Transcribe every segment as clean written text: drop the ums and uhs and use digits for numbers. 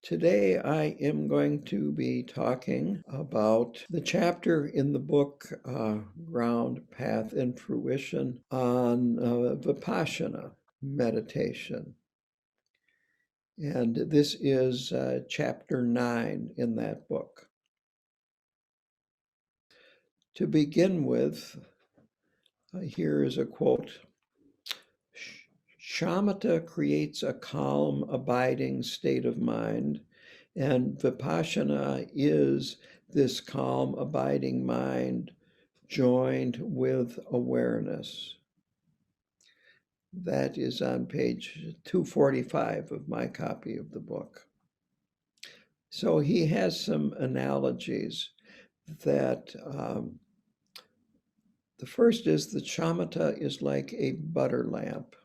Today I am going to be talking about the chapter in the book Ground, Path, and Fruition on Vipashyana meditation. And this is chapter 9 in that book. To begin with, here is a quote. Shamatha creates a calm, abiding state of mind, and Vipashyana is this calm, abiding mind joined with awareness. That is on page 245 of my copy of the book. So he has some analogies that the first is that shamatha is like a butter lamp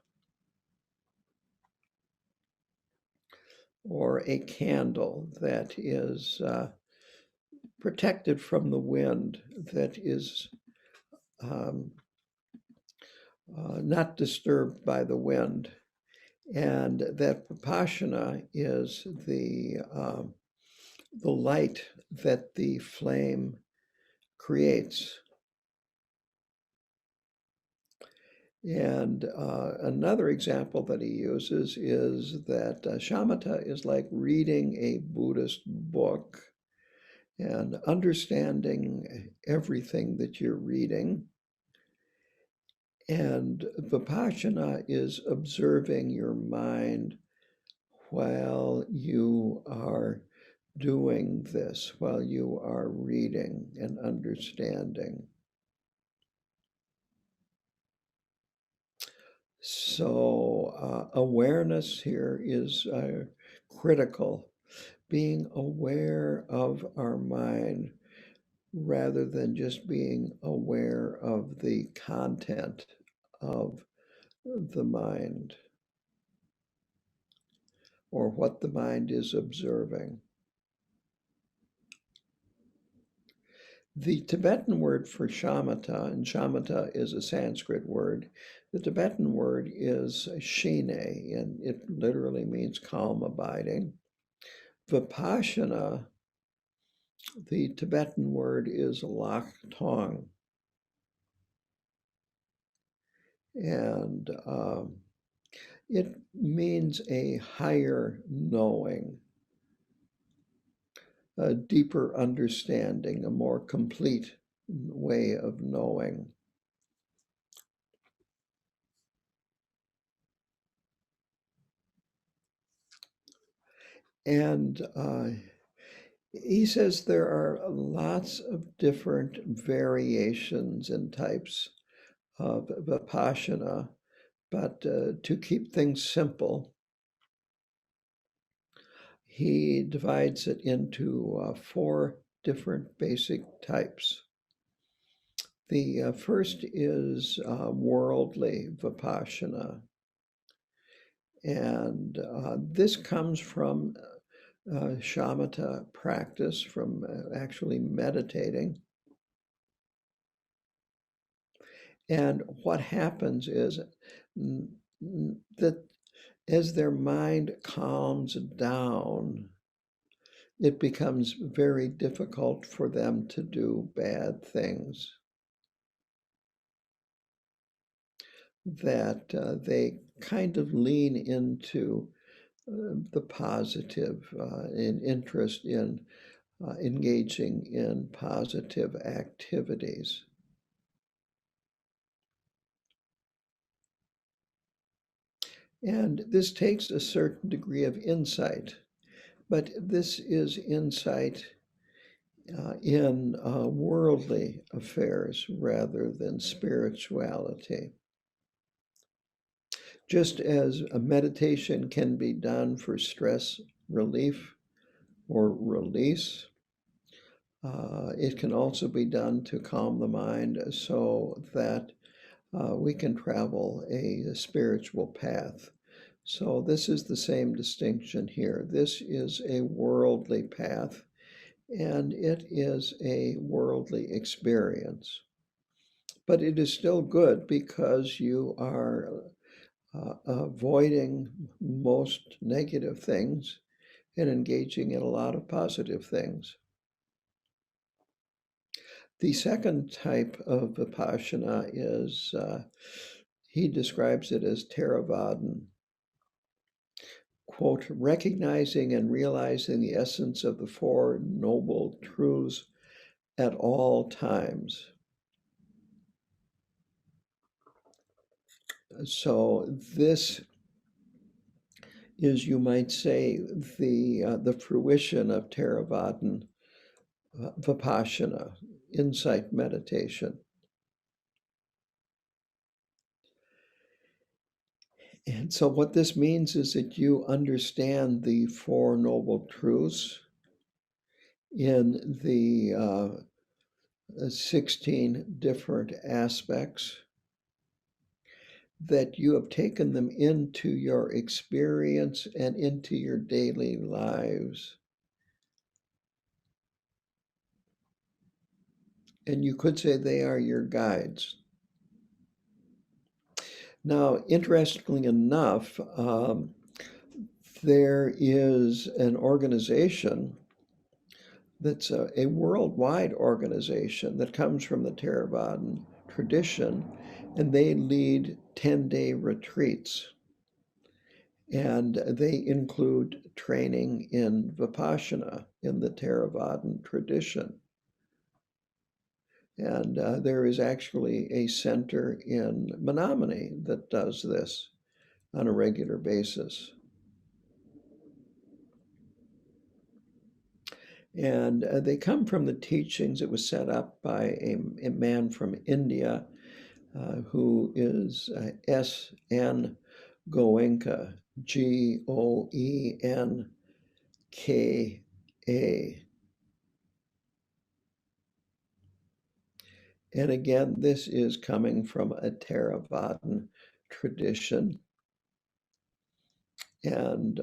or a candle that is protected from the wind, that is not disturbed by the wind. And that Pashana is the light that the flame creates. And another example that he uses is that shamatha is like reading a Buddhist book and understanding everything that you're reading. And Vipassana is observing your mind while you are doing this, while you are reading and understanding. So awareness here is critical, being aware of our mind rather than just being aware of the content of the mind or what the mind is observing. The Tibetan word for shamatha, and shamatha is a Sanskrit word, the Tibetan word is shine, and it literally means calm abiding. Vipassana, the Tibetan word is lak tong. And it means a higher knowing, a deeper understanding, a more complete way of knowing. And he says there are lots of different variations and types of Vipassana, but to keep things simple, he divides it into 4 different basic types. The first is worldly Vipassana, and this comes from shamatha practice, from actually meditating. And what happens is that as their mind calms down, it becomes very difficult for them to do bad things. That they kind of lean into the positive and interest in engaging in positive activities. And this takes a certain degree of insight, but this is insight in worldly affairs rather than spirituality. Just as a meditation can be done for stress relief or release, it can also be done to calm the mind so that we can travel a spiritual path. So this is the same distinction here. This is a worldly path, and it is a worldly experience. But it is still good because you are avoiding most negative things and engaging in a lot of positive things. The second type of Vipassana is, he describes it as Theravadan. Quote, recognizing and realizing the essence of the Four Noble Truths at all times. So this is, you might say, the fruition of Theravadan Vipassana, insight meditation. And so what this means is that you understand the Four Noble Truths in the 16 different aspects, that you have taken them into your experience and into your daily lives. And you could say they are your guides. Now, interestingly enough, there is an organization that's a worldwide organization that comes from the Theravadan tradition, and they lead 10-day retreats. And they include training in Vipassana in the Theravadan tradition. And there is actually a center in Menominee that does this on a regular basis. And they come from the teachings. It was set up by a man from India who is S.N. Goenka, Goenka. And again, this is coming from a Theravadan tradition. And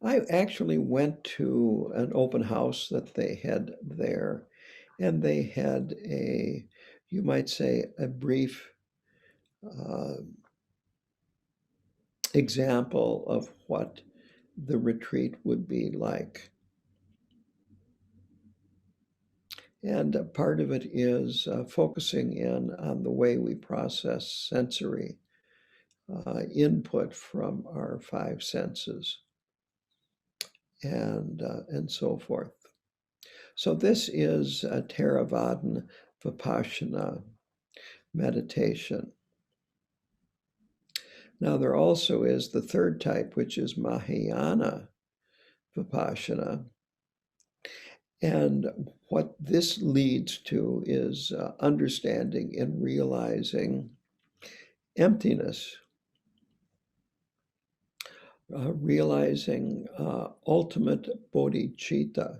I actually went to an open house that they had there, and they had you might say, a brief example of what the retreat would be like. And part of it is focusing in on the way we process sensory input from our five senses and so forth. So this is a Theravadan Vipassana meditation. Now there also is the third type, which is Mahayana Vipassana. And what this leads to is understanding and realizing emptiness, realizing ultimate bodhicitta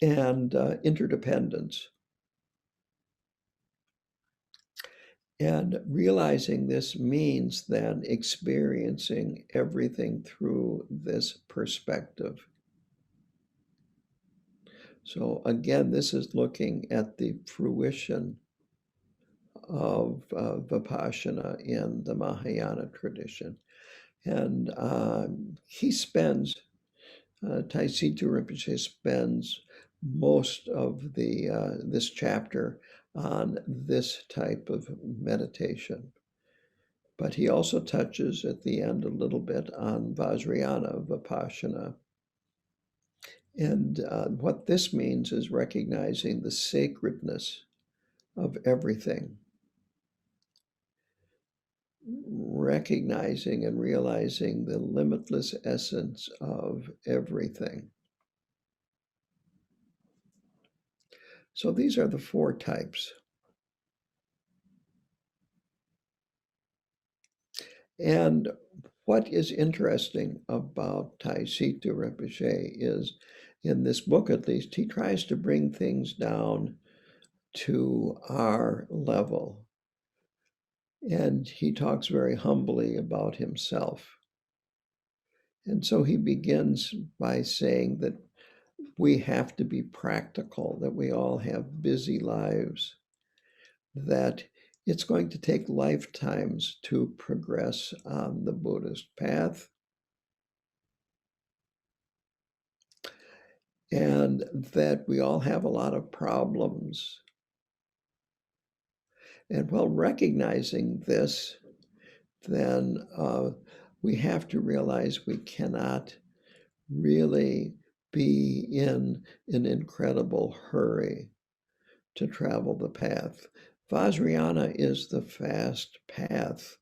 and interdependence. And realizing this means then experiencing everything through this perspective. So again, this is looking at the fruition of Vipassana in the Mahayana tradition. And he spends, Taisittu Rinpoche spends most of this chapter on this type of meditation. But he also touches at the end a little bit on Vajrayana Vipassana. And what this means is recognizing the sacredness of everything, recognizing and realizing the limitless essence of everything. So these are the four types. And what is interesting about Taisittu Rinpoche is, in this book at least, he tries to bring things down to our level. And he talks very humbly about himself. And so he begins by saying that we have to be practical, that we all have busy lives, that it's going to take lifetimes to progress on the Buddhist path. and that we all have a lot of problems. And while recognizing this, then we have to realize we cannot really be in an incredible hurry to travel the path. Vajrayana is the fast path,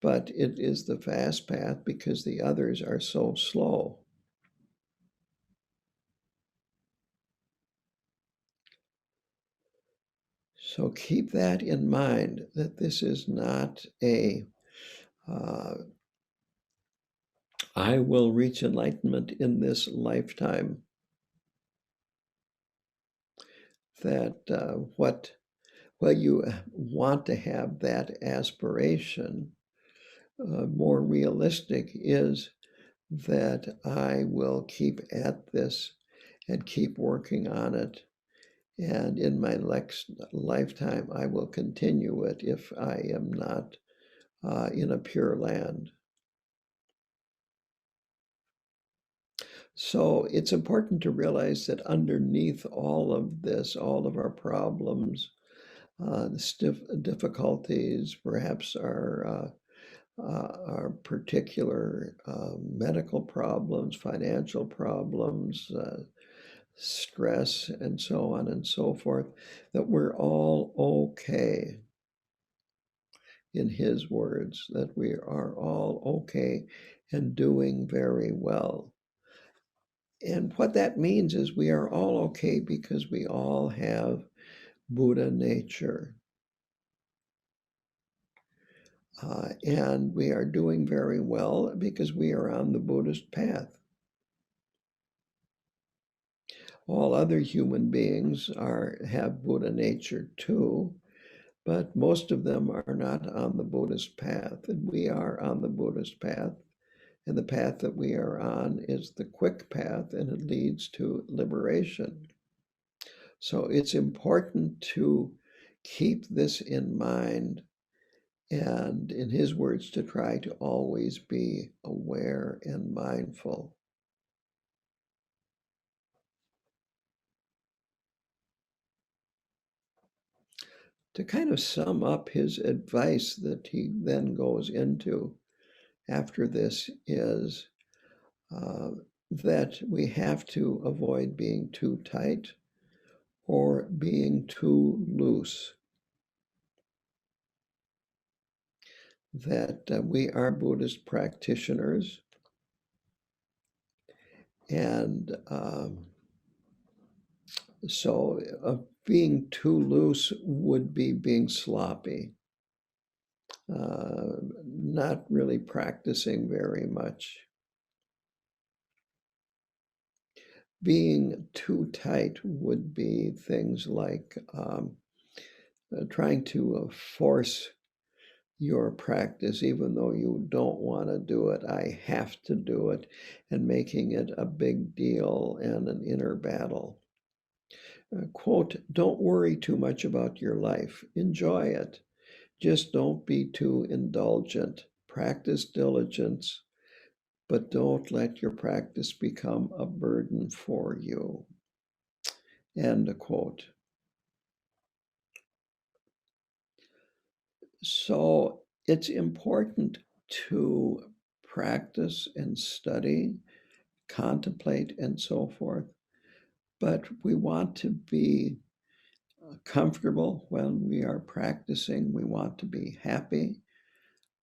but it is the fast path because the others are so slow. So keep that in mind, that this is not a I will reach enlightenment in this lifetime. That well, you want to have that aspiration. More realistic is that I will keep at this and keep working on it. And in my next lifetime, I will continue it if I am not in a pure land. So it's important to realize that underneath all of this, all of our problems, difficulties, perhaps our particular medical problems, financial problems, stress, and so on and so forth, that we're all okay. In his words, that we are all okay and doing very well. And what that means is we are all okay because we all have Buddha nature. And we are doing very well because we are on the Buddhist path. All other human beings have Buddha nature too, but most of them are not on the Buddhist path, and we are on the Buddhist path. And the path that we are on is the quick path, and it leads to liberation. So it's important to keep this in mind, and in his words, to try to always be aware and mindful. To kind of sum up his advice that he then goes into after this is that we have to avoid being too tight or being too loose. That we are Buddhist practitioners, and so being too loose would be being sloppy, not really practicing very much. Being too tight would be things like trying to force your practice, even though you don't want to do it. I have to do it, and making it a big deal and an inner battle. Quote, don't worry too much about your life. Enjoy it. Just don't be too indulgent. Practice diligence, but don't let your practice become a burden for you. End quote. So it's important to practice and study, contemplate, and so forth. But we want to be comfortable when we are practicing. We want to be happy,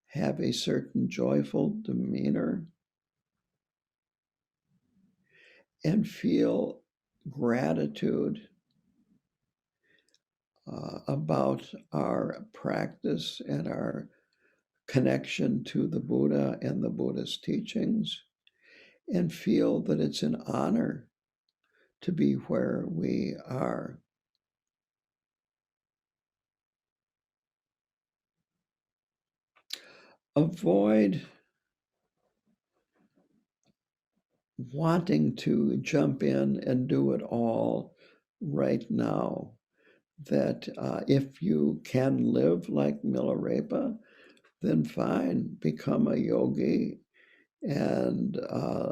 have a certain joyful demeanor, and feel gratitude about our practice and our connection to the Buddha and the Buddha's teachings, and feel that it's an honor to be where we are. Avoid wanting to jump in and do it all right now. That if you can live like Milarepa, then fine, become a yogi and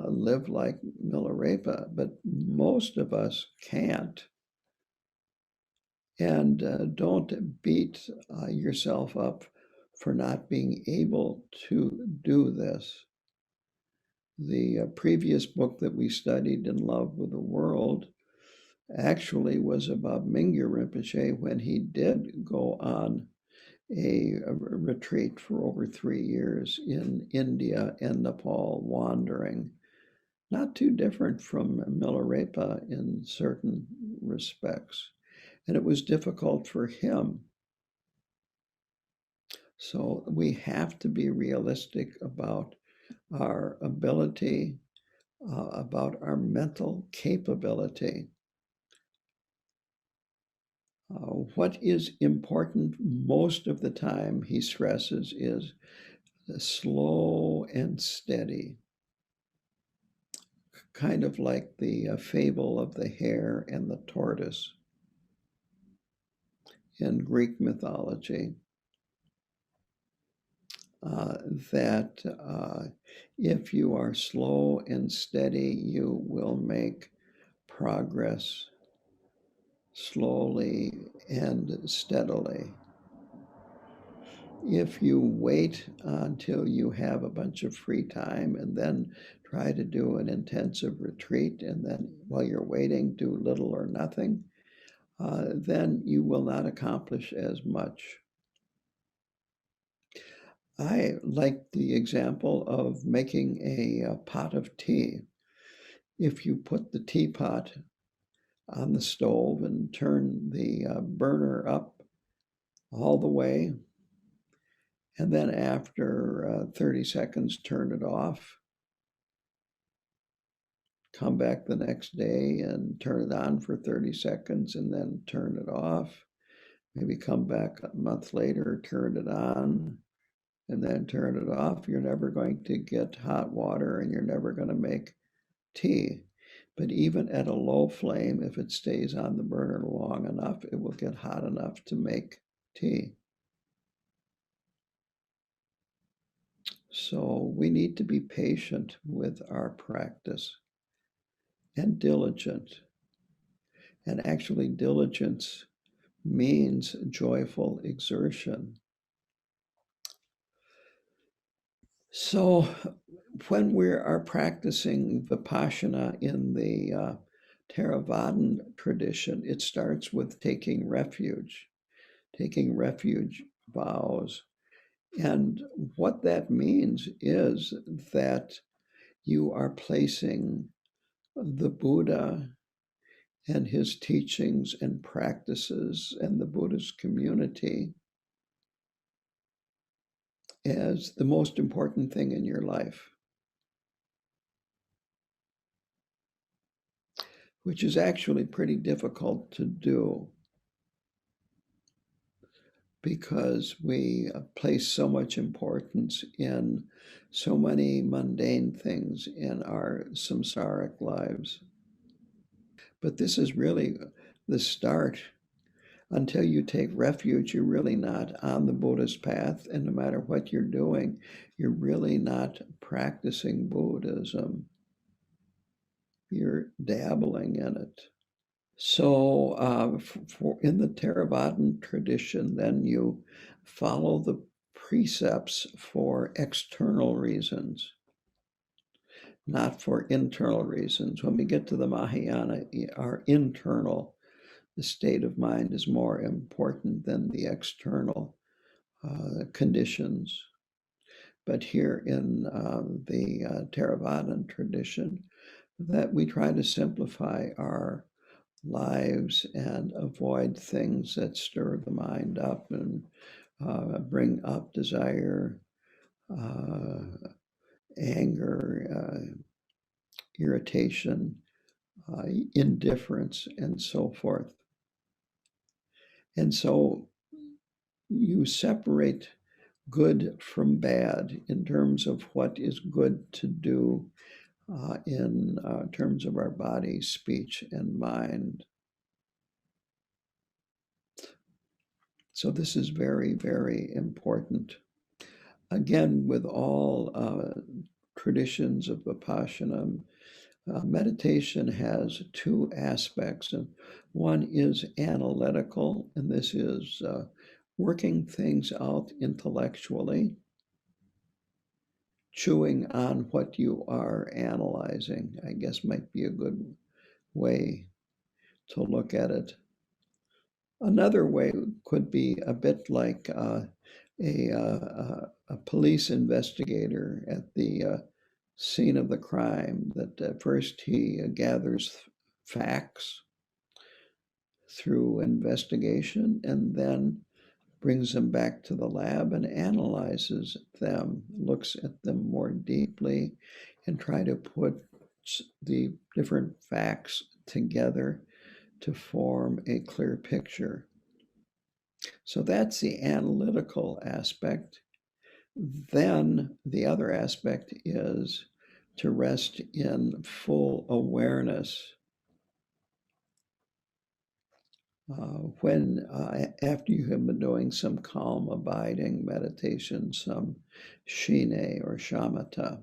live like Milarepa, but most of us can't. And don't beat yourself up for not being able to do this. The previous book that we studied, In Love with the World, actually was about Mingyur Rinpoche when he did go on a retreat for over 3 years in India and Nepal, wandering. Not too different from Milarepa in certain respects. And it was difficult for him. So we have to be realistic about our ability, about our mental capability. What is important most of the time, he stresses, is slow and steady. Kind of like the fable of the hare and the tortoise in Greek mythology. That if you are slow and steady, you will make progress slowly and steadily. If you wait until you have a bunch of free time and then try to do an intensive retreat, and then while you're waiting, do little or nothing, then you will not accomplish as much. I like the example of making a pot of tea. If you put the teapot on the stove and turn the burner up all the way, and then after 30 seconds, turn it off, come back the next day and turn it on for 30 seconds and then turn it off. Maybe come back a month later, turn it on, and then turn it off. You're never going to get hot water and you're never going to make tea. But even at a low flame, if it stays on the burner long enough, it will get hot enough to make tea. So we need to be patient with our practice and diligent. And actually, diligence means joyful exertion. So when we are practicing Vipashyana in the Theravadan tradition, it starts with taking refuge vows. And what that means is that you are placing the Buddha and his teachings and practices and the Buddhist community as the most important thing in your life, which is actually pretty difficult to do because we place so much importance in so many mundane things in our samsaric lives. But this is really the start. Until you take refuge, you're really not on the Buddhist path, and no matter what you're doing, you're really not practicing Buddhism. You're dabbling in it. So in the Theravadan tradition, then you follow the precepts for external reasons, not for internal reasons. When we get to the Mahayana, our internal state of mind is more important than the external conditions. But here in the Theravadan tradition, that we try to simplify our lives and avoid things that stir the mind up and bring up desire, anger, irritation, indifference, and so forth. And so you separate good from bad in terms of what is good to do in terms of our body, speech, and mind. So this is very, very important. Again, with all traditions of Vipassana, meditation has two aspects, and one is analytical, and this is working things out intellectually, chewing on what you are analyzing, I guess might be a good way to look at it. Another way could be a bit like a police investigator at the scene of the crime, that first he gathers facts through investigation and then brings them back to the lab and analyzes them, looks at them more deeply, and try to put the different facts together to form a clear picture. So that's the analytical aspect. Then the other aspect is to rest in full awareness. After you have been doing some calm abiding meditation, some shine or shamatha.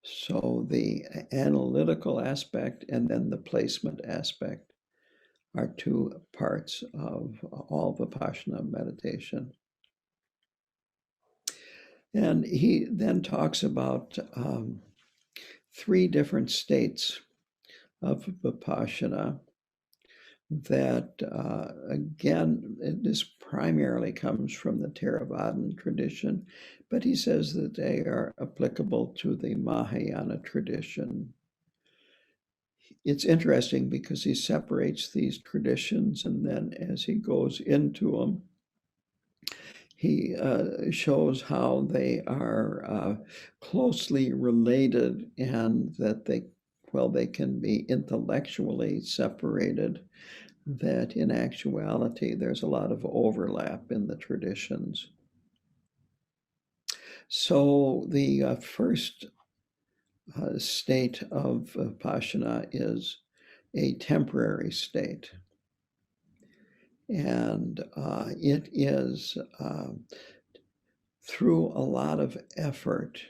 So the analytical aspect and then the placement aspect are two parts of all Vipassana meditation. And he then talks about three different states of Vipashyana that, again, this primarily comes from the Theravadan tradition, but he says that they are applicable to the Mahayana tradition. It's interesting because he separates these traditions, and then as he goes into them, he shows how they are closely related and that they can be intellectually separated, that in actuality there's a lot of overlap in the traditions. So the first state of Pashana is a temporary state. And it is through a lot of effort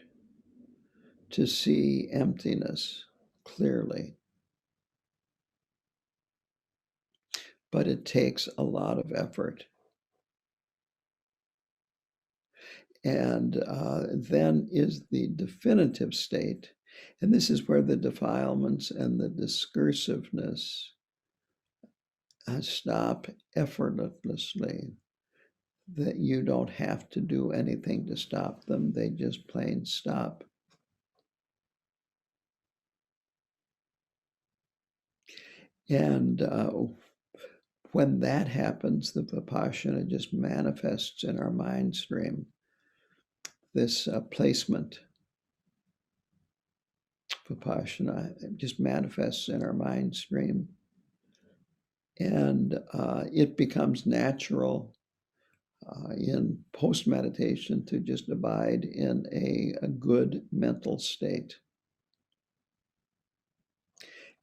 to see emptiness clearly. But it takes a lot of effort. And then is the definitive state. And this is where the defilements and the discursiveness stop effortlessly, that you don't have to do anything to stop them. They just plain stop. And when that happens, the Vipassana just manifests in our mind stream. This placement Vipassana just manifests in our mind stream. And it becomes natural in post-meditation to just abide in a good mental state.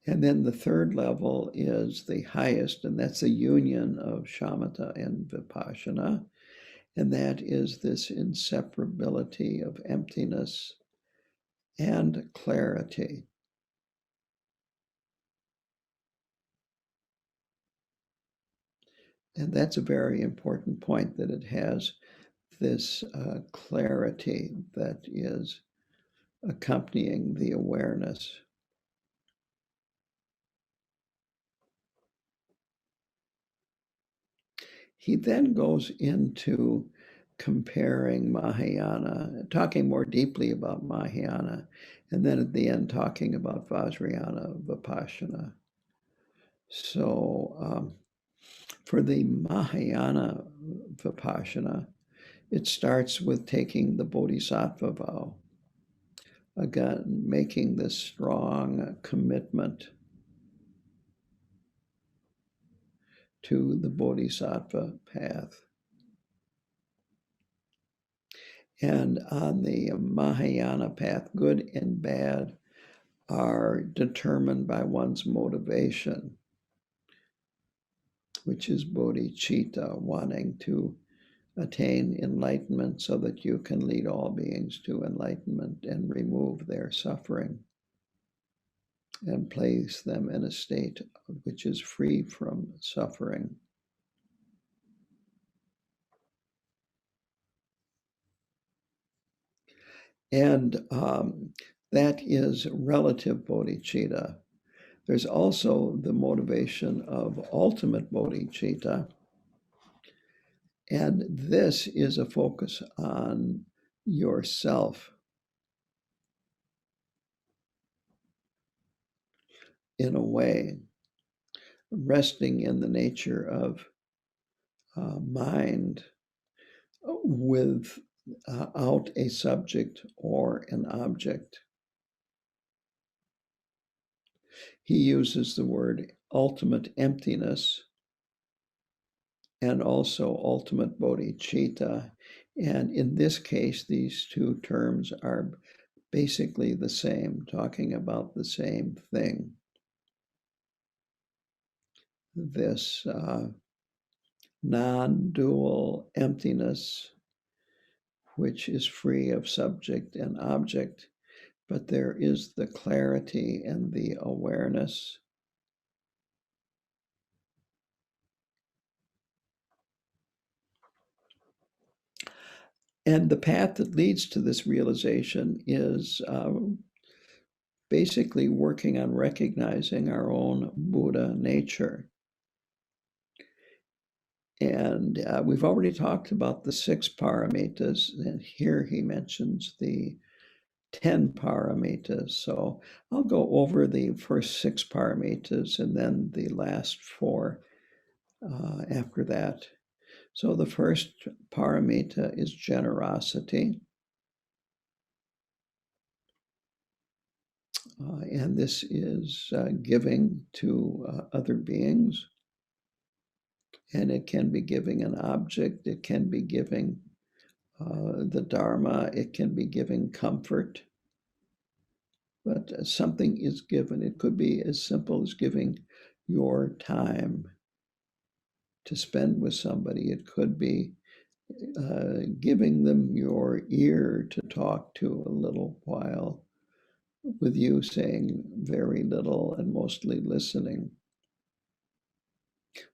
And then the third level is the highest, and that's the union of Shamatha and Vipassana. And that is this inseparability of emptiness and clarity. And that's a very important point, that it has this clarity that is accompanying the awareness. He then goes into comparing Mahayana, talking more deeply about Mahayana, and then at the end talking about Vajrayana Vipassana. So for the Mahayana Vipassana, it starts with taking the Bodhisattva vow. Again, making this strong commitment to the Bodhisattva path. And on the Mahayana path, good and bad are determined by one's motivation, which is bodhicitta, wanting to attain enlightenment so that you can lead all beings to enlightenment and remove their suffering and place them in a state which is free from suffering. And that is relative bodhicitta. There's also the motivation of ultimate bodhicitta. And this is a focus on yourself in a way, resting in the nature of mind without a subject or an object. He uses the word ultimate emptiness and also ultimate bodhicitta. And in this case, these two terms are basically the same, talking about the same thing. This non-dual emptiness, which is free of subject and object, but there is the clarity and the awareness. And the path that leads to this realization is basically working on recognizing our own Buddha nature. And we've already talked about the 6 paramitas, and here he mentions the 10 paramitas. So I'll go over the first 6 paramitas and then the last 4 after that. So the first paramita is generosity. And this is giving to other beings. And it can be giving an object, it can be giving the Dharma, it can be giving comfort. But something is given. It could be as simple as giving your time to spend with somebody. It could be giving them your ear to talk to a little while, with you saying very little and mostly listening.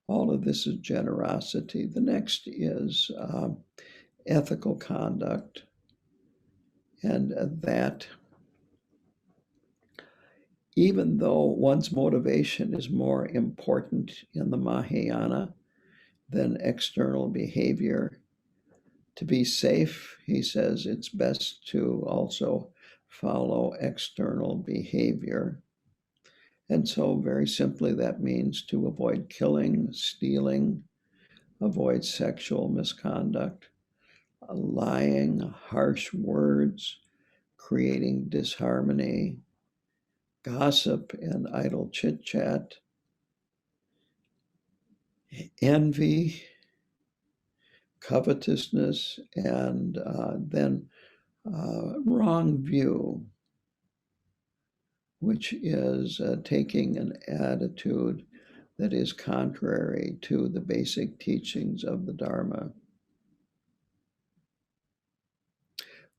All of this is generosity. The next is ethical conduct, and that even though one's motivation is more important in the Mahayana than external behavior, to be safe, he says, it's best to also follow external behavior. And so very simply, that means to avoid killing, stealing, avoid sexual misconduct, lying, harsh words, creating disharmony, gossip and idle chit-chat, envy, covetousness, and then wrong view, which is taking an attitude that is contrary to the basic teachings of the Dharma.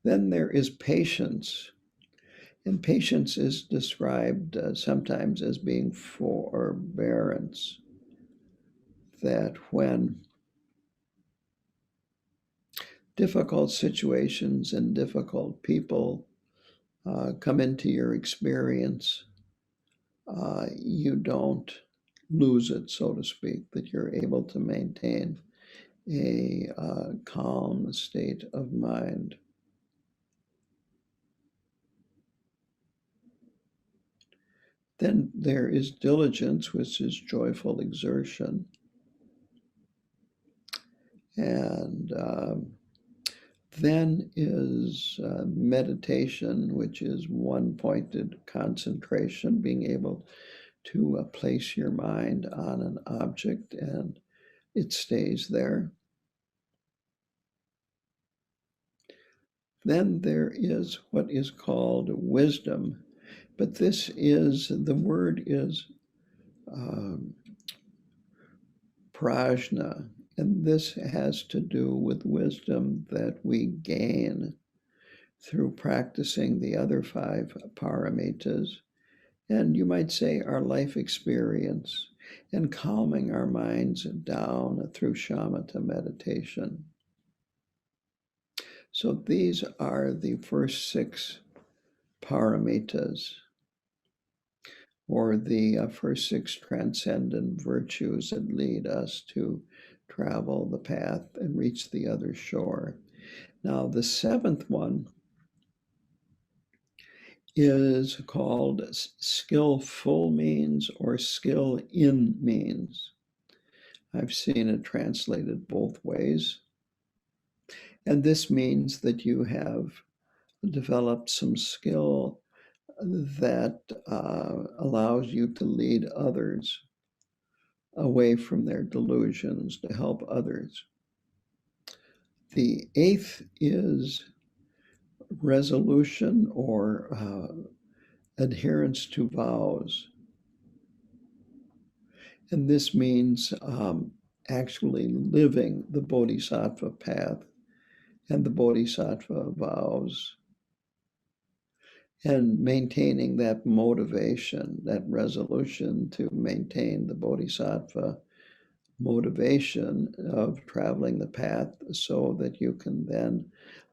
Then there is patience. And patience is described sometimes as being forbearance, that when difficult situations and difficult people come into your experience, you don't lose it, so to speak, that you're able to maintain a calm state of mind. Then there is diligence, which is joyful exertion. And then is meditation, which is one-pointed concentration, being able to place your mind on an object and it stays there. Then there is what is called wisdom, but this is, the word is prajna, And this has to do with wisdom that we gain through practicing the other 5 paramitas, and you might say our life experience, and calming our minds down through shamatha meditation. So these are the first 6 paramitas, or the first 6 transcendent virtues that lead us to travel the path and reach the other shore. Now, the 7th one is called skillful means or skill in means. I've seen it translated both ways. And this means that you have developed some skill that allows you to lead others away from their delusions, to help others. The 8th is resolution or adherence to vows. And this means actually living the Bodhisattva path and the Bodhisattva vows, and maintaining that motivation, that resolution to maintain the Bodhisattva motivation of traveling the path so that you can then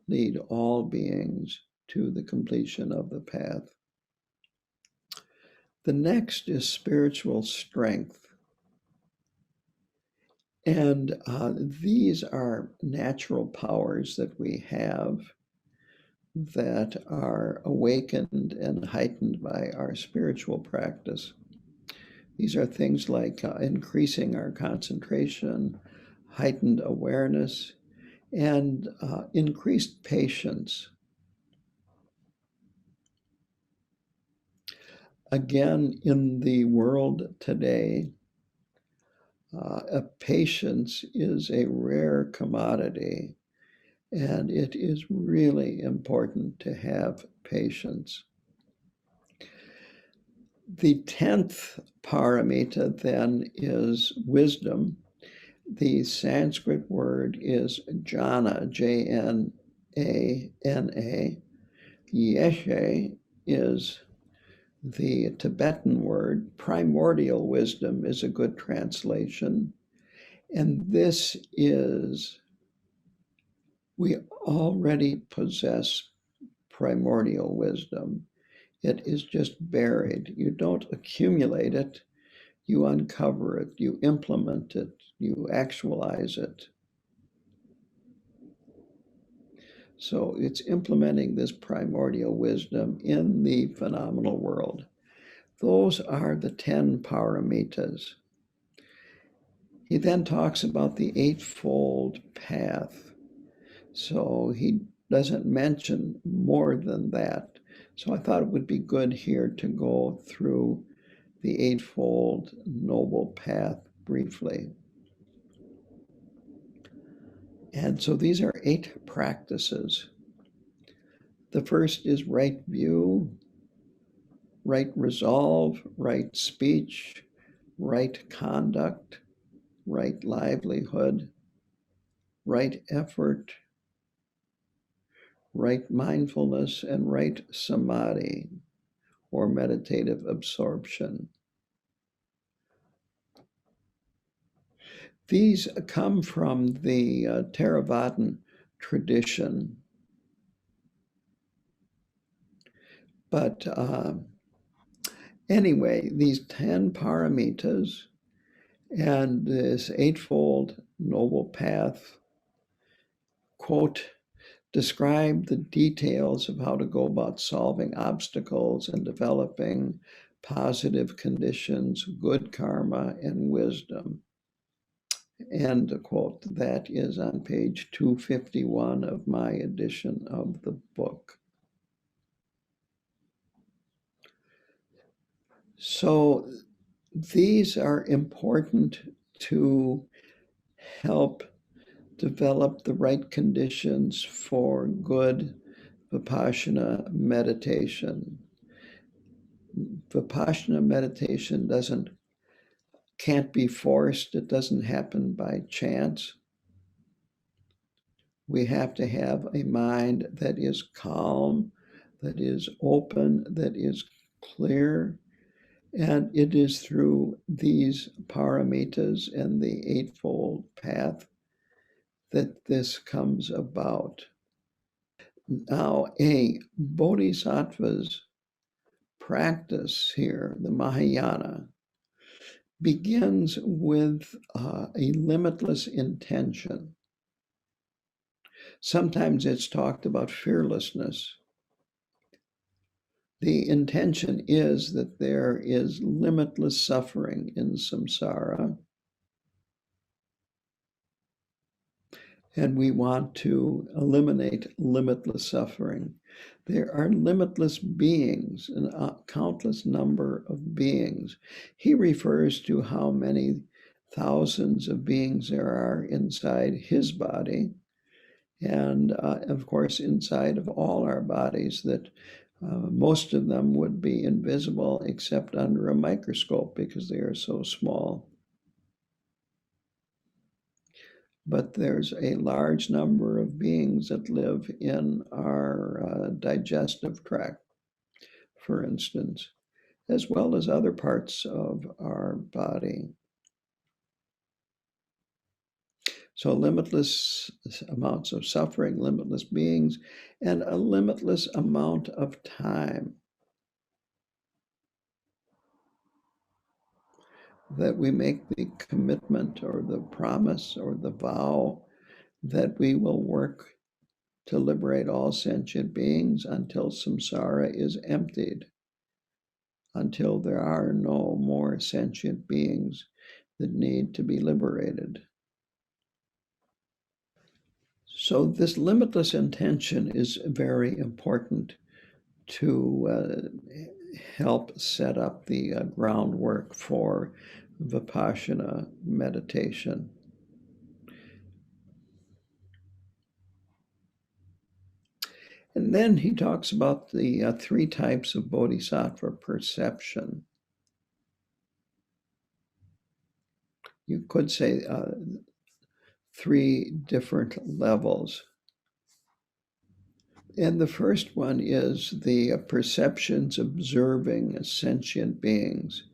lead all beings to the completion of the path. The next is spiritual strength. And these are natural powers that we have that are awakened and heightened by our spiritual practice. These are things like increasing our concentration, heightened awareness, and increased patience. Again, in the world today, patience is a rare commodity, and it is really important to have patience. The 10th paramita then is wisdom. The Sanskrit word is jnana, J-N-A-N-A. Yeshe is the Tibetan word. Primordial wisdom is a good translation. And this is, we already possess primordial wisdom. It is just buried. You don't accumulate it, you uncover it, you implement it, you actualize it. So it's implementing this primordial wisdom in the phenomenal world. Those are the 10 paramitas. He then talks about the eightfold path. So he doesn't mention more than that. So I thought it would be good here to go through the Eightfold Noble Path briefly. And so these are 8 practices. The first is right view, right resolve, right speech, right conduct, right livelihood, right effort, right mindfulness, and right samadhi, or meditative absorption. These come from the Theravadan tradition. But anyway, these 10 paramitas and this eightfold noble path, quote, describe the details of how to go about solving obstacles and developing positive conditions, good karma, and wisdom. End quote. That is on page 251 of my edition of the book. So these are important to help develop the right conditions for good Vipassana meditation. Vipassana meditation doesn't can't be forced. It doesn't happen by chance. We have to have a mind that is calm, that is open, that is clear. And it is through these paramitas and the Eightfold Path that this comes about. Now, a bodhisattva's practice here, the Mahayana, begins with a limitless intention. Sometimes it's talked about fearlessness. The intention is that there is limitless suffering in samsara, and we want to eliminate limitless suffering. There are limitless beings, a countless number of beings. He refers to how many thousands of beings there are inside his body, and of course inside of all our bodies, that most of them would be invisible except under a microscope because they are so small. But there's a large number of beings that live in our digestive tract, for instance, as well as other parts of our body. So limitless amounts of suffering, limitless beings, and a limitless amount of time that we make the commitment or the promise or the vow that we will work to liberate all sentient beings until samsara is emptied, until there are no more sentient beings that need to be liberated. So this limitless intention is very important to help set up the groundwork for Vipassana meditation. And then he talks about the three types of bodhisattva perception. You could say three different levels. And the first one is the perceptions observing sentient beings,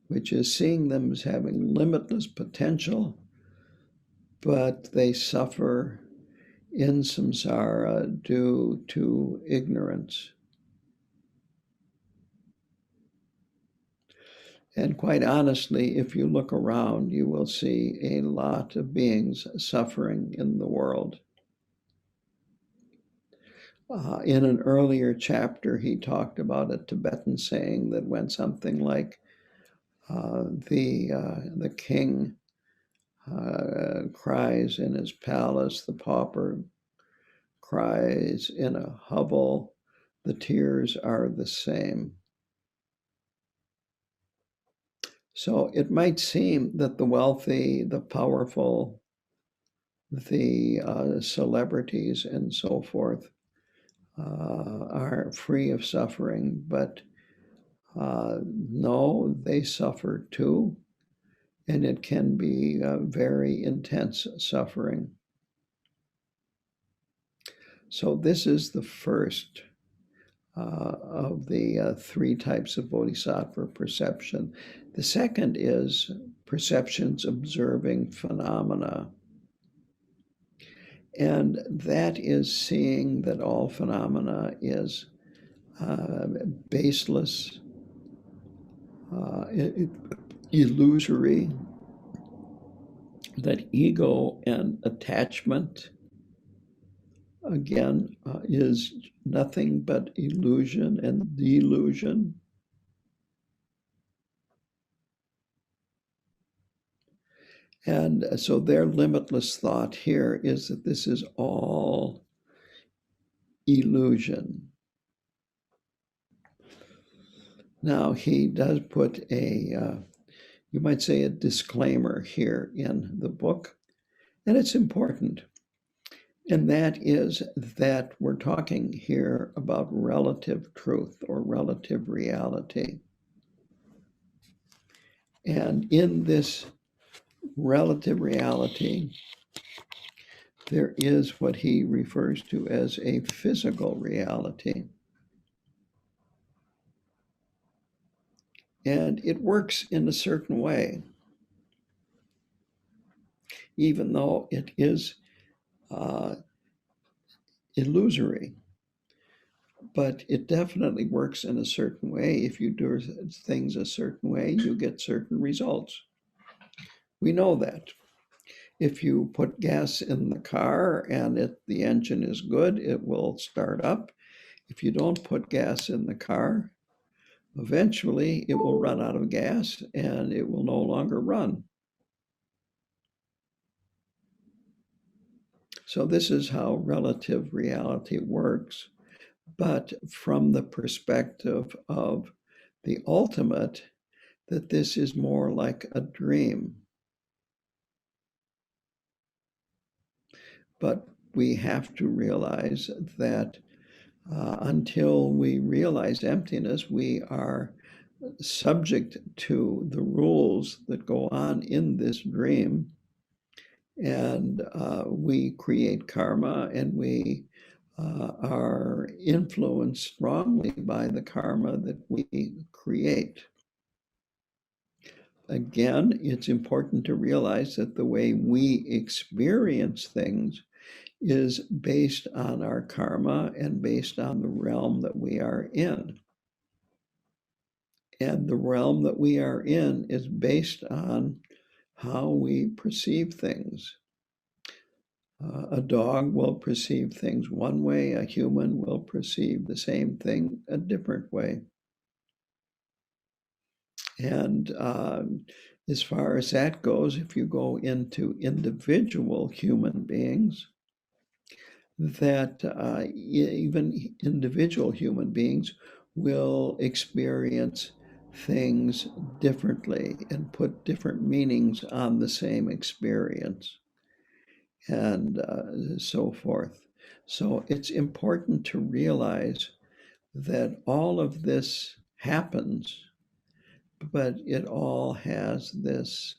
which is seeing them as having limitless potential, but they suffer in samsara due to ignorance. And quite honestly, if you look around, you will see a lot of beings suffering in the world. In an earlier chapter, he talked about a Tibetan saying that went something like, the king cries in his palace, the pauper cries in a hovel, the tears are the same. So it might seem that the wealthy, the powerful, the celebrities and so forth are free of suffering, but no, they suffer too, and it can be very intense suffering. So this is the first of the three types of bodhisattva perception. The second is perceptions observing phenomena. And that is seeing that all phenomena is baseless, illusory, that ego and attachment, again, is nothing but illusion and delusion. And so their limitless thought here is that this is all illusion. Now, he does put you might say, a disclaimer here in the book, and it's important. And that is that we're talking here about relative truth or relative reality. And in this relative reality, there is what he refers to as a physical reality. And it works in a certain way, even though it is illusory. But it definitely works in a certain way. If you do things a certain way, you get certain results. We know that. If you put gas in the car and the engine is good, it will start up. If you don't put gas in the car, eventually it will run out of gas and it will no longer run. So this is how relative reality works. But from the perspective of the ultimate, that this is more like a dream. But we have to realize that until we realize emptiness, we are subject to the rules that go on in this dream. And we create karma, and we are influenced strongly by the karma that we create. Again, it's important to realize that the way we experience things is based on our karma and based on the realm that we are in. And the realm that we are in is based on how we perceive things. A dog will perceive things one way, a human will perceive the same thing a different way. And as far as that goes, if you go into individual human beings, that even individual human beings will experience things differently and put different meanings on the same experience, and so forth. So it's important to realize that all of this happens, but it all has this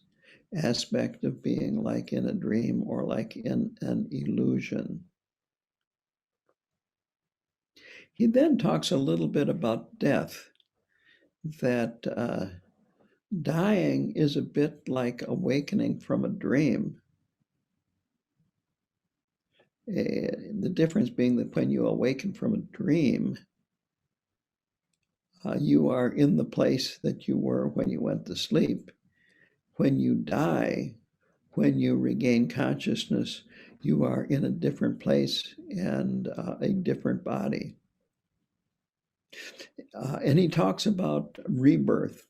aspect of being like in a dream or like in an illusion. He then talks a little bit about death, that dying is a bit like awakening from a dream. The difference being that when you awaken from a dream, you are in the place that you were when you went to sleep. When you die, when you regain consciousness, you are in a different place and a different body. And he talks about rebirth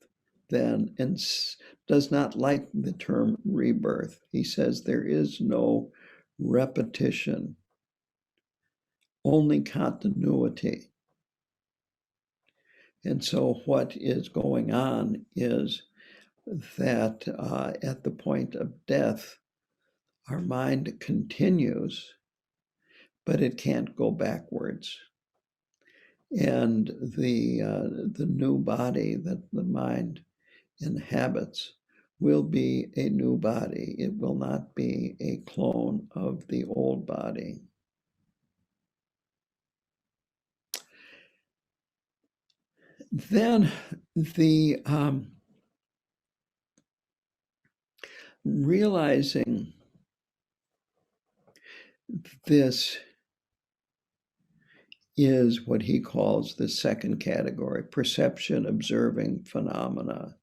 then, and does not like the term rebirth. He says there is no repetition, only continuity. And so what is going on is that at the point of death, our mind continues, but it can't go backwards. And the new body that the mind inhabits will be a new body. It will not be a clone of the old body. Then the realizing this is what he calls the second category, perception, observing phenomena.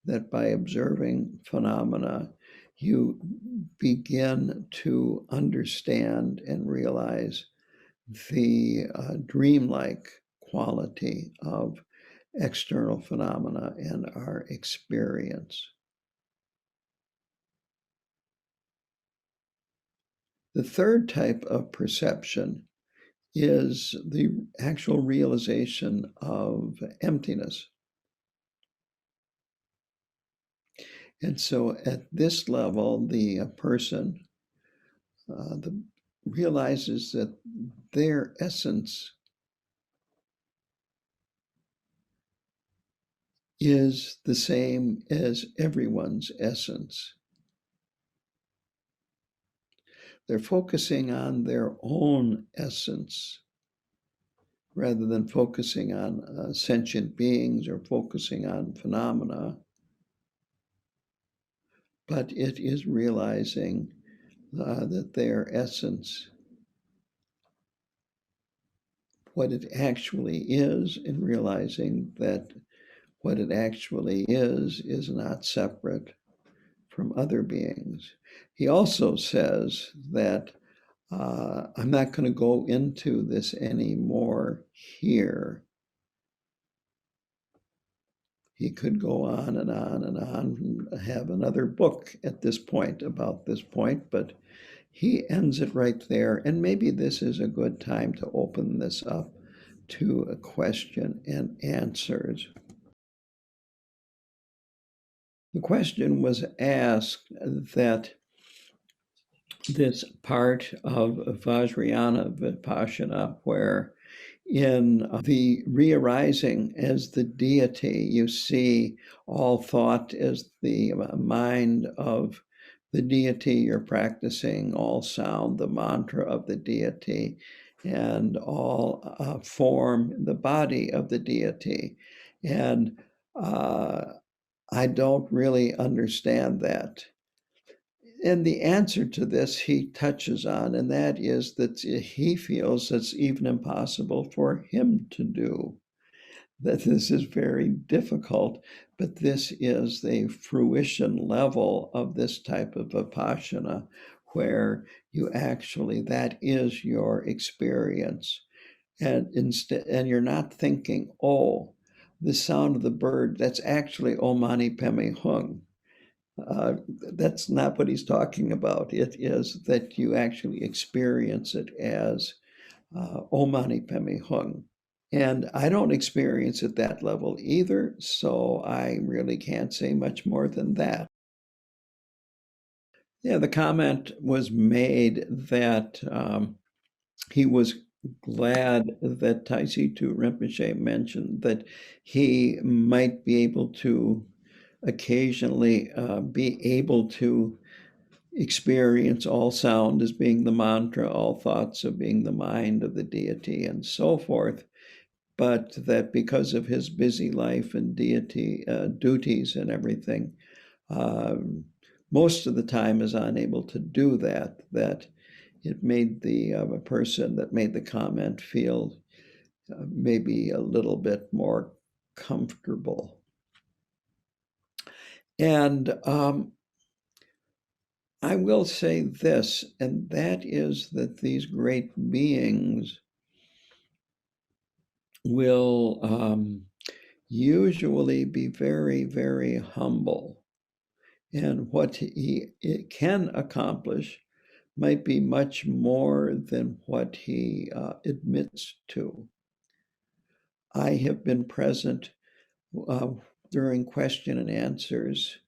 That by observing phenomena, you begin to understand and realize the dreamlike quality of external phenomena and our experience. The third type of perception is the actual realization of emptiness. And so at this level, the person realizes that their essence is the same as everyone's essence. They're focusing on their own essence rather than focusing on sentient beings or focusing on phenomena. But it is realizing that their essence, what it actually is, and realizing that what it actually is not separate from other beings. He also says that I'm not going to go into this anymore here. He could go on and on and on, and have another book at this point about this point, but he ends it right there. And maybe this is a good time to open this up to a question and answers. The question was asked that this part of Vajrayana Vipassana, where in the re-arising as the deity, you see all thought as the mind of the deity you're practicing, all sound, the mantra of the deity, and all form, the body of the deity. And I don't really understand that. And the answer to this he touches on, and that is that he feels it's even impossible for him to do, that this is very difficult, but this is the fruition level of this type of Vipassana, where you actually, that is your experience. And instead, and you're not thinking, oh, the sound of the bird, that's actually Om Mani Padme Hum. That's not what he's talking about. It is that you actually experience it as Om Mani Padme Hum. And I don't experience at that level either, so I really can't say much more than that. Yeah, the comment was made that he was glad that Taishitu Rinpoche mentioned that he might be able to occasionally be able to experience all sound as being the mantra, all thoughts of being the mind of the deity, and so forth, but that because of his busy life and deity duties and everything, most of the time is unable to do that, that it made the person that made the comment feel maybe a little bit more comfortable. And I will say this, and that is that these great beings will usually be very, very humble. And what it can accomplish might be much more than what he admits to. I have been present during question and answers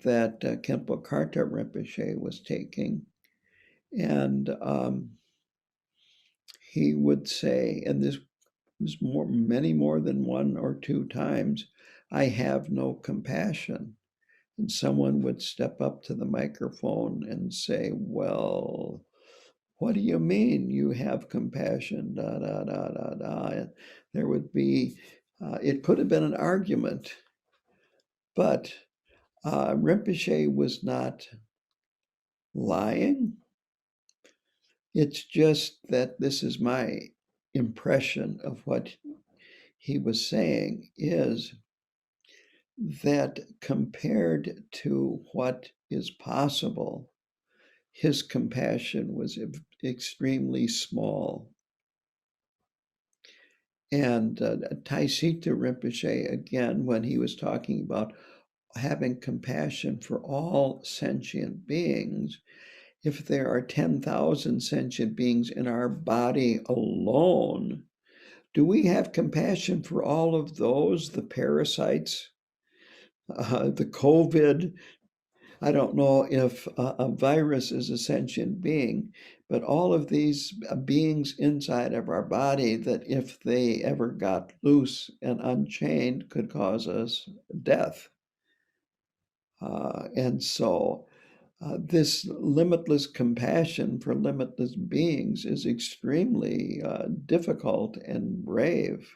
that Khenpo Karta Rinpoche was taking. And he would say, and this was many more than one or two times, I have no compassion. And someone would step up to the microphone and say, well, what do you mean you have compassion? Da, da, da, da, da. And there would be, it could have been an argument, but Rinpoche was not lying. It's just that this is my impression of what he was saying, is that compared to what is possible, his compassion was extremely small. And Taishitu Rinpoche, again, when he was talking about having compassion for all sentient beings, if there are 10,000 sentient beings in our body alone, do we have compassion for all of those, the parasites, the COVID, I don't know if a virus is a sentient being, but all of these beings inside of our body that if they ever got loose and unchained could cause us death. And so this limitless compassion for limitless beings is extremely difficult and brave.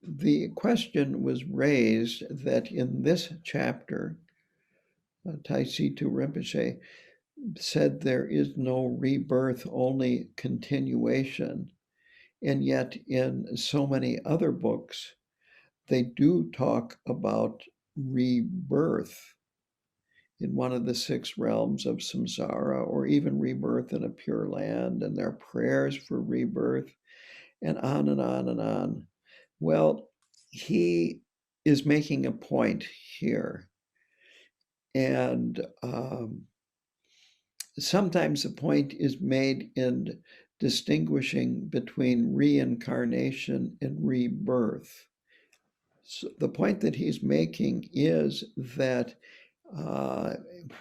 The question was raised that in this chapter, Taisi Tu Rinpoche said there is no rebirth, only continuation. And yet in so many other books, they do talk about rebirth in one of the 6 realms of samsara, or even rebirth in a pure land, and their prayers for rebirth, and on and on and on. Well, he is making a point here. And sometimes the point is made in distinguishing between reincarnation and rebirth. So the point that he's making is that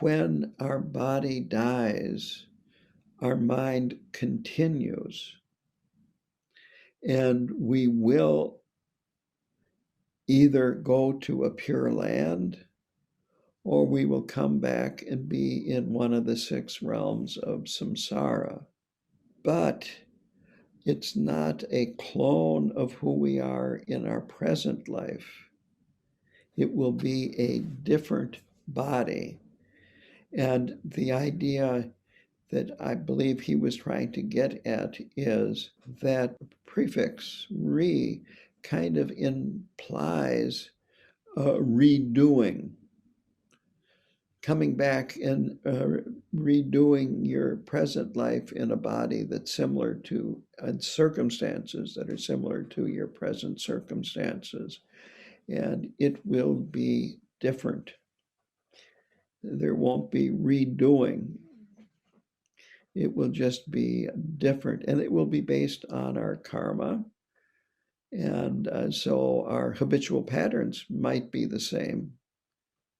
when our body dies, our mind continues, and we will either go to a pure land or we will come back and be in one of the 6 realms of samsara. But it's not a clone of who we are in our present life. It will be a different body. And the idea that I believe he was trying to get at is that prefix re kind of implies redoing, coming back and redoing your present life in a body that's similar to, and circumstances that are similar to your present circumstances. And it will be different. There won't be redoing. It will just be different, and it will be based on our karma. And so our habitual patterns might be the same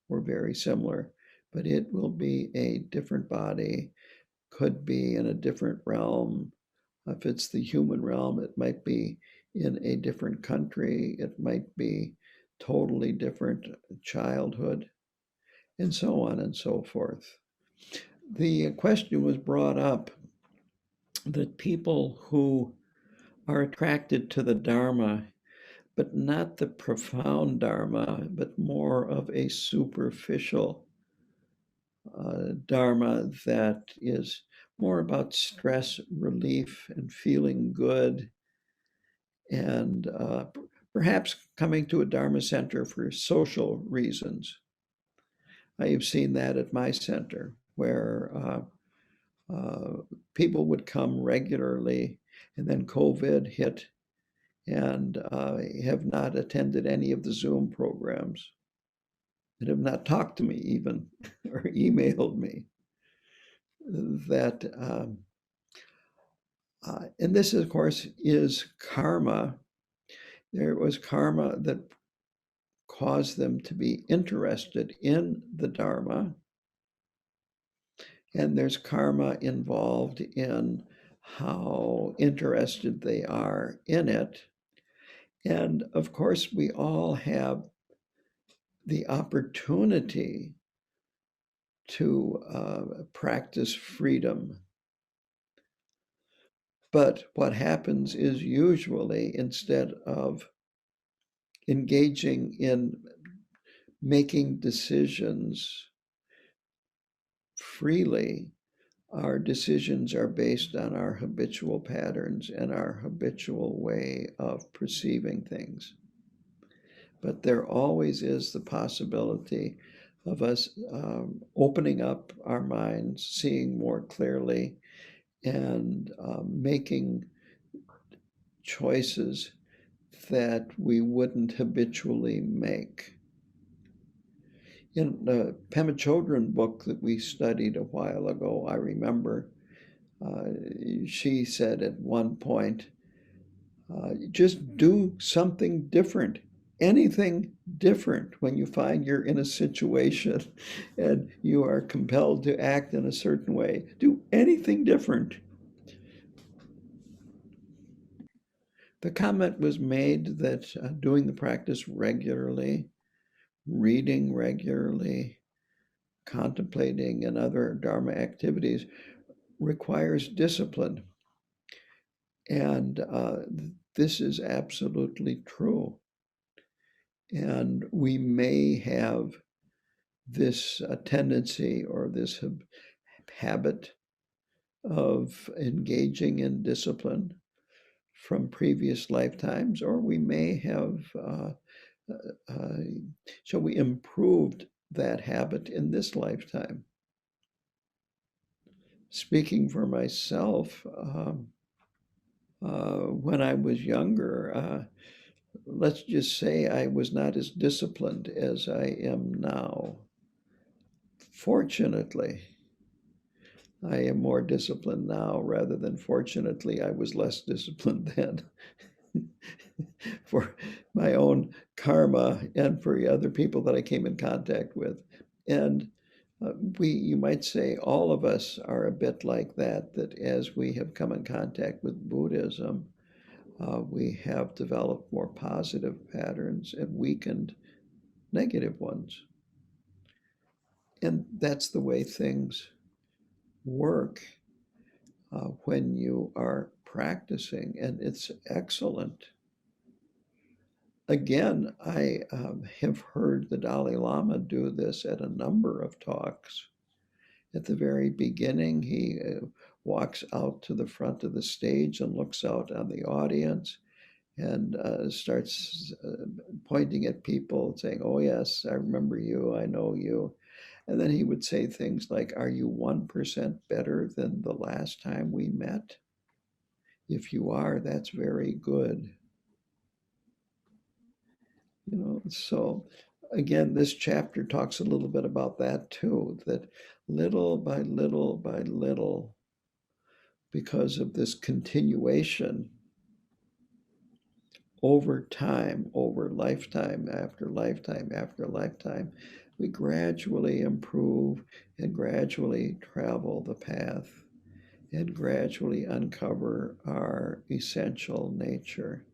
or very similar, but it will be a different body, could be in a different realm. If it's the human realm, it might be in a different country. It might be totally different childhood, and so on and so forth. The question was brought up that people who are attracted to the Dharma, but not the profound Dharma, but more of a superficial Dharma that is more about stress relief and feeling good, and perhaps coming to a Dharma center for social reasons. I have seen that at my center, where people would come regularly, and then COVID hit, and have not attended any of the Zoom programs, and have not talked to me even or emailed me. That and this, of course, is karma. There was karma that caused them to be interested in the Dharma, and there's karma involved in how interested they are in it. And of course, we all have the opportunity to practice freedom. But what happens is usually, instead of engaging in making decisions freely, our decisions are based on our habitual patterns and our habitual way of perceiving things. But there always is the possibility of us opening up our minds, seeing more clearly, and making choices that we wouldn't habitually make. In the Pema Chodron book that we studied a while ago, I remember she said at one point, just do something different anything different when you find you're in a situation and you are compelled to act in a certain way. Do anything different. The comment was made that doing the practice regularly, reading regularly, contemplating, and other Dharma activities requires discipline. And this is absolutely true. And we may have this tendency or this habit of engaging in discipline from previous lifetimes, or we may have, so we improved that habit in this lifetime. Speaking for myself, when I was younger, let's just say I was not as disciplined as I am now. Fortunately, I am more disciplined now rather than fortunately, I was less disciplined then. For my own karma and for other people that I came in contact with. And you might say, all of us are a bit like that, that as we have come in contact with Buddhism, we have developed more positive patterns and weakened negative ones. And that's the way things work when you are practicing, and it's excellent. Again, I have heard the Dalai Lama do this at a number of talks. At the very beginning, he walks out to the front of the stage and looks out on the audience and starts pointing at people, saying, "Oh, yes, I remember you, I know you." And then he would say things like, "Are you 1% better than the last time we met? If you are, that's very good." So again, this chapter talks a little bit about that too, that little by little by little, because of this continuation over time, over lifetime after lifetime after lifetime, we gradually improve and gradually travel the path and gradually uncover our essential nature.